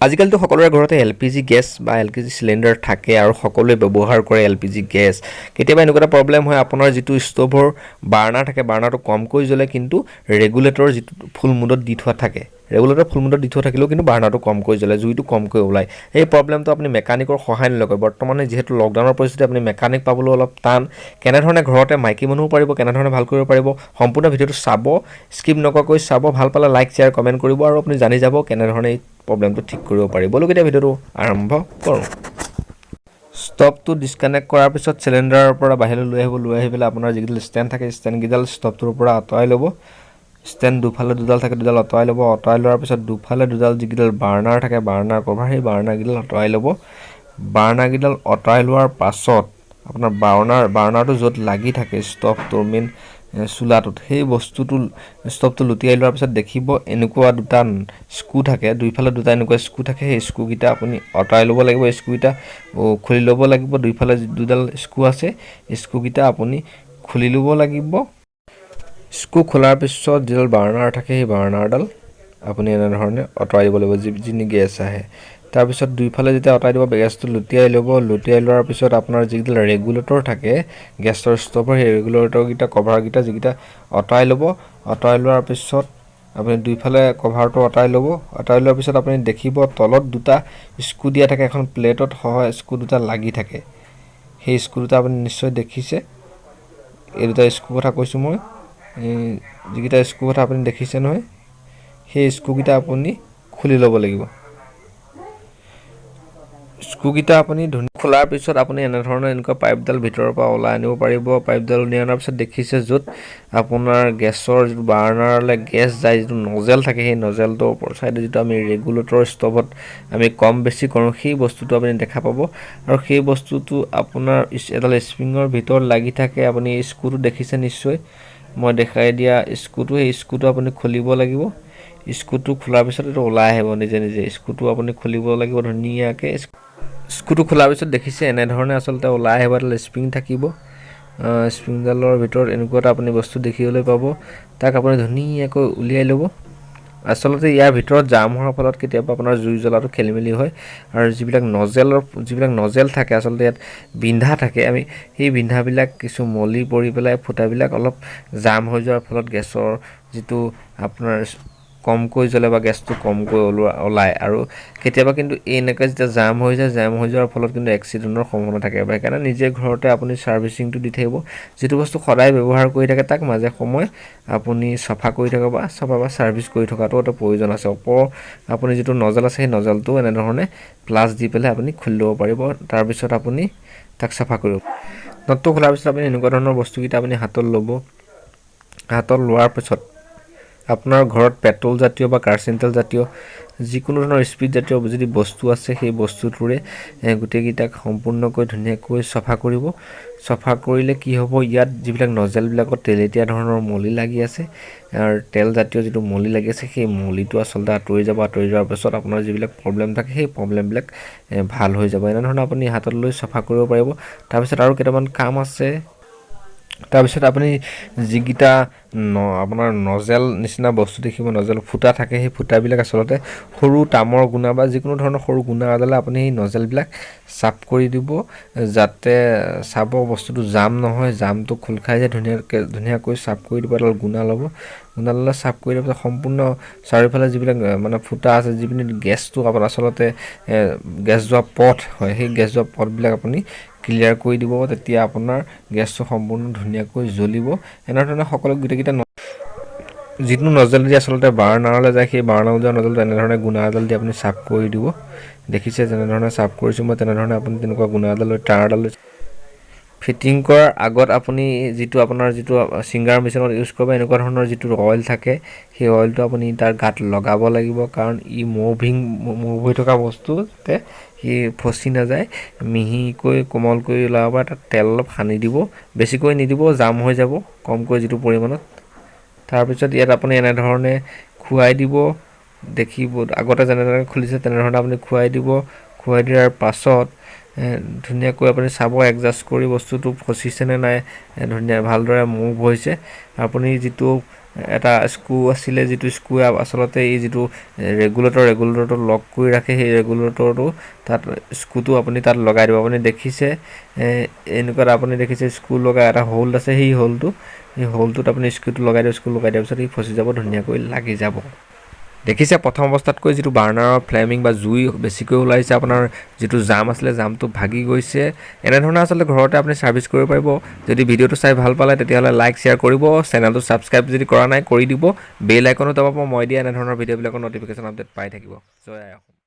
আজিকালিতো সকলোৰে ঘৰতে LPG গেছ বা LPG চিলিণ্ডাৰ থাকে আৰু সকলোৱে ব্যৱহাৰ কৰে LPG গেছ। কেতিয়াবা এনেকুৱা এটা প্ৰব্লেম হয় আপোনাৰ যিটো ষ্টোভৰ বাৰ্নাৰ থাকে বাৰ্নাৰটো কমকৈ জ্বলে কিন্তু ৰেগুলেটৰ যিটো ফুল মুডত দি থোৱা থাকে ৰেগুলেটৰ ফুল মুডত দি থোৱা থাকিলেও কিন্তু বাৰ্নাৰটো কমকৈ জ্বলে জুইটো কমকৈ ওলায়। এই প্ৰব্লেমটো আপুনি মেকানিকৰ সহায় নলয়। বৰ্তমানে যিহেতু লকডাউনৰ পৰিস্থিতি আপুনি মেকানিক পাবলৈ অলপ টান। কেনেধৰণে ঘৰতে মাইকী মানুহো পাৰিব কেনেধৰণে ভাল কৰিব পাৰিব সম্পূৰ্ণ ভিডিঅ'টো চাব, স্কিপ নকৰাকৈ চাব। ভাল পালে লাইক শ্বেয়াৰ কমেণ্ট কৰিব আৰু আপুনি জানি যাব কেনেধৰণে প্ৰব্লেমটো ঠিক কৰিব পাৰি। বলক এতিয়া ভিডিঅ'টো আৰম্ভ কৰোঁ। ষ্টভটো ডিছকানেক্ট কৰাৰ পিছত চিলিণ্ডাৰৰ পৰা বাহিৰলৈ লৈ আহি পেলাই আপোনাৰ যিকেইডাল ষ্টেণ্ড থাকে ষ্টেণ্ডকেইডাল ষ্টভটোৰ পৰা আঁতৰাই ল'ব। ষ্টেণ্ড দুফালে দুডাল থাকে দুডাল আঁতৰাই ল'ব। আঁতৰাই লোৱাৰ পিছত দুফালে দুডাল যিকেইডাল বাৰ্নাৰ থাকে বাৰ্নাৰ কভাৰ সেই বাৰ্নাৰকেইডাল আঁতৰাই ল'ব। বাৰ্নাৰকেইডাল আঁতৰাই লোৱাৰ পাছত আপোনাৰ বাৰ্নাৰটো য'ত লাগি থাকে ষ্টভটোৰ মেইন চোলাটোত সেই বস্তুটো ষ্টভটো লুটিয়াই লোৱাৰ পিছত দেখিব এনেকুৱা দুটা স্ক্ৰু থাকে দুইফালে দুটা এনেকুৱা স্ক্ৰু থাকে। সেই স্ক্ৰুকেইটা আপুনি আঁতৰাই ল'ব লাগিব। স্ক্ৰুকেইটা খুলি ল'ব লাগিব। দুইফালে দুডাল স্ক্ৰু আছে স্ক্ৰুকেইটা আপুনি খুলি ল'ব লাগিব। স্ক্ৰু খোলাৰ পিছত যিডাল বাৰ্নাৰ থাকে সেই বাৰ্নাৰডাল আপুনি এনেধৰণে আঁতৰাই দিব লাগিব যিখিনি গেছ আহে। তাৰপিছত দুইফালে যেতিয়া আঁতৰাই দিব গেছটো লুটিয়াই ল'ব। লুটিয়াই লোৱাৰ পিছত আপোনাৰ যিকেইডাল ৰেগুলেটৰ থাকে গেছৰ ষ্টভৰ সেই ৰেগুলেটৰকেইটা কভাৰকেইটা যিকেইটা আঁতৰাই ল'ব। আঁতৰাই লোৱাৰ পিছত আপুনি দুইফালে কভাৰটো আঁতৰাই ল'ব। আঁতৰাই লোৱাৰ পিছত আপুনি দেখিব তলত দুটা স্ক্ৰু দিয়া থাকে এখন প্লেটত সহ স্ক্ৰু দুটা লাগি থাকে। সেই স্ক্ৰু দুটা আপুনি নিশ্চয় দেখিছে। এই দুটা স্ক্ৰু কথা কৈছোঁ মই। যিকেইটা স্ক্ৰু কথা আপুনি দেখিছে নহয় সেই স্ক্ৰুকেইটা আপুনি খুলি ল'ব লাগিব। স্ক্ৰুকেইটা আপুনি খোলাৰ পিছত আপুনি এনেকুৱা পাইপডাল ভিতৰৰ পৰা ওলাই আনিব পাৰিব। পাইপডাল উলিয়াই অনাৰ পিছত দেখিছে য'ত আপোনাৰ গেছৰ যিটো বাৰ্নাৰলৈ গেছ যায় যিটো নজেল থাকে সেই নজেলটোৰ ওপৰ চাইডে যিটো আমি ৰেগুলেটৰ ষ্টভত আমি কম বেছি কৰোঁ সেই বস্তুটো আপুনি দেখা পাব। আৰু সেই বস্তুটো আপোনাৰ এডাল স্প্ৰিঙৰ ভিতৰত লাগি থাকে। আপুনি এই স্ক্ৰুটো দেখিছে নিশ্চয়। মই দেখাই দিয়া স্ক্ৰুটো সেই স্ক্ৰুটো আপুনি খুলিব লাগিব। স্ক্ৰুটো খোলাৰ পিছত এইটো ওলাই আহিব নিজে নিজে। স্ক্ৰুটো আপুনি খুলিব লাগিব ধুনীয়াকৈ। স্ক্ৰুটো খোলাৰ পিছত দেখিছে এনেধৰণে আচলতে ওলাই আহিব। এডাল স্প্ৰিং থাকিব। স্প্ৰিংডালৰ ভিতৰত এনেকুৱা এটা আপুনি বস্তু দেখিবলৈ পাব। তাক আপুনি ধুনীয়াকৈ উলিয়াই ল'ব। আচলতে ইয়াৰ ভিতৰত জাম হোৱাৰ ফলত কেতিয়াবা আপোনাৰ জুই জ্বলাটো খেলিমেলি হয়। আৰু যিবিলাক নজেল থাকে আচলতে ইয়াত বিন্ধা থাকে আমি সেই বিন্ধাবিলাক কিছু মলি পৰি পেলাই ফুটাবিলাক অলপ জাম হৈ যোৱাৰ ফলত গেছৰ যিটো আপোনাৰ কমকৈ জ্বলে বা গেছটো কমকৈ ওলায়। আৰু কেতিয়াবা কিন্তু এনেকৈ যেতিয়া জাম হৈ যোৱাৰ ফলত কিন্তু এক্সিডেণ্টৰ সম্ভাৱনা থাকে। সেইকাৰণে নিজে ঘৰতে আপুনি ছাৰ্ভিচিংটো দি থাকিব। যিটো বস্তু সদায় ব্যৱহাৰ কৰি থাকে তাক মাজে সময়ে আপুনি চফা কৰি থকা বা ছাৰ্ভিচ কৰি থকাটো এটা প্ৰয়োজন আছে। ওপৰৰ আপুনি যিটো নজল আছে সেই নজলটো এনেধৰণে প্লাছ দি পেলাই আপুনি খুলি ল'ব পাৰিব। তাৰপিছত আপুনি তাক চাফা কৰিব। নটটো খোলাৰ পিছত আপুনি এনেকুৱা ধৰণৰ বস্তুকেইটা আপুনি হাতত ল'ব। হাতত লোৱাৰ পিছত আপোনাৰ ঘৰত পেট্ৰল জাতীয় বা কেৰাচিন তেল জাতীয় যিকোনো ধৰণৰ স্পিড জাতীয় যদি বস্তু আছে সেই বস্তুটোৰে গোটেইকেইটাক সম্পূৰ্ণকৈ ধুনীয়াকৈ চফা কৰিব। চফা কৰিলে কি হ'ব ইয়াত যিবিলাক নজেলবিলাকত তেলেতীয়া ধৰণৰ মলি লাগি আছে আৰু তেল জাতীয় যিটো মলি লাগি আছে সেই মলিটো আচলতে আঁতৰি যাব। আঁতৰি যোৱাৰ পাছত আপোনাৰ যিবিলাক প্ৰব্লেম থাকে সেই প্ৰব্লেমবিলাক ভাল হৈ যাব। এনেধৰণে আপুনি হাতত লৈ চফা কৰিব পাৰিব। তাৰপিছত আৰু কেইটামান কাম আছে। তাৰপিছত আপুনি যিকেইটা আপোনাৰ নজেল নিচিনা বস্তু দেখিব নজেল ফুটা থাকে সেই ফুটাবিলাক আচলতে সৰু তামৰ গুণা বা যিকোনো ধৰণৰ সৰু গুণা এডালে আপুনি সেই নজেলবিলাক চাফ কৰি দিব যাতে চাব বস্তুটো জাম নহয় জামটো খোল খাই যায়। ধুনীয়াকৈ চাফ কৰি দিব। এডাল গুণা ল'ব। গুণা ল'লে চাফ কৰি দিব সম্পূৰ্ণ চাৰিওফালে যিবিলাক মানে ফুটা আছে যিপিনে গেছটো আপোনাৰ আচলতে গেছ যোৱা পথ হয় সেই গেছ যোৱা পথবিলাক আপুনি ক্লিয়াৰ কৰি দিব। তেতিয়া আপোনাৰ গেছটো সম্পূৰ্ণ ধুনীয়াকৈ জ্বলিব। এনেধৰণে সকলো গোটেইকেইটা যিটো নজল দি আচলতে বাৰ্নাৰলৈ যায় সেই বাৰ্নাৰলৈ যোৱা নজলটো এনেধৰণে গুণা এডাল দি আপুনি চাফ কৰি দিব। দেখিছে যেনেধৰণে চাফ কৰিছোঁ মই তেনেধৰণে আপুনি তেনেকুৱা গুণা এডাল লৈ তাঁৰ এডাল লৈ ফিটিং কৰাৰ আগত আপুনি যিটো ছিংগাৰ মেচিনত ইউজ কৰিব এনেকুৱা ধৰণৰ যিটো অইল থাকে সেই অইলটো আপুনি তাৰ গাত লগাব লাগিব। কাৰণ ই মুভ হৈ থকা বস্তু যাতে সি ফচি নাযায় মিহিকৈ কোমলকৈ ওলাব পাৰে। তাত তেল অলপ সানি দিব। বেছিকৈ নিদিব জাম হৈ যাব কমকৈ যিটো পৰিমাণত। তাৰপিছত ইয়াত আপুনি এনেধৰণে খুৱাই দিব। দেখিব আগতে যেনেধৰণে খুলিছে তেনেধৰণে আপুনি খুৱাই দিব। খুৱাই দিয়াৰ পাছত ধুনীয়াকৈ আপুনি চাব এডজাষ্ট কৰি বস্তুটো ফচিছেনে নাই ভালদৰে মুভ হৈছে। আপুনি যিটো এটা স্ক্ৰু আছিলে, যিটো স্ক্ৰু আচলতে এই যিটো ৰেগুলেটৰটো লক কৰি ৰাখে, সেই ৰেগুলেটৰটো তাত স্ক্ৰুটো আপুনি তাত লগাই দিব। আপুনি দেখিছে এনেকুৱাত আপুনি দেখিছে স্ক্ৰু লগাই এটা হোল্ড আছে, সেই হোল্ডটোত আপুনি স্ক্ৰুটো লগাই দিব। স্ক্ৰু লগাই দিয়াৰ পিছত সি ফচি যাব, ধুনীয়াকৈ লাগি যাব। দেখিছে প্ৰথম অৱস্থাতকৈ যিটো বাৰ্ণাৰৰ ফ্লেমিং বা জুই বেছিকৈ ওলাইছে, আপোনাৰ যিটো জাম আছিলে জামটো ভাগি গৈছে। এনেধৰণে আচলতে ঘৰতে আপুনি ছাৰ্ভিচ কৰিব পাৰিব। যদি ভিডিঅ'টো চাই ভাল পালে তেতিয়াহ'লে লাইক শ্বেয়াৰ কৰিব, চেনেলটো ছাবস্ক্ৰাইব যদি কৰা নাই কৰি দিব, বেল আইকনো দবাব। মই দিয়া এনেধৰণৰ ভিডিঅ'বিলাকৰ ন'টিফিকেশ্যন আপডেট পাই থাকিব। জয় আই অসম।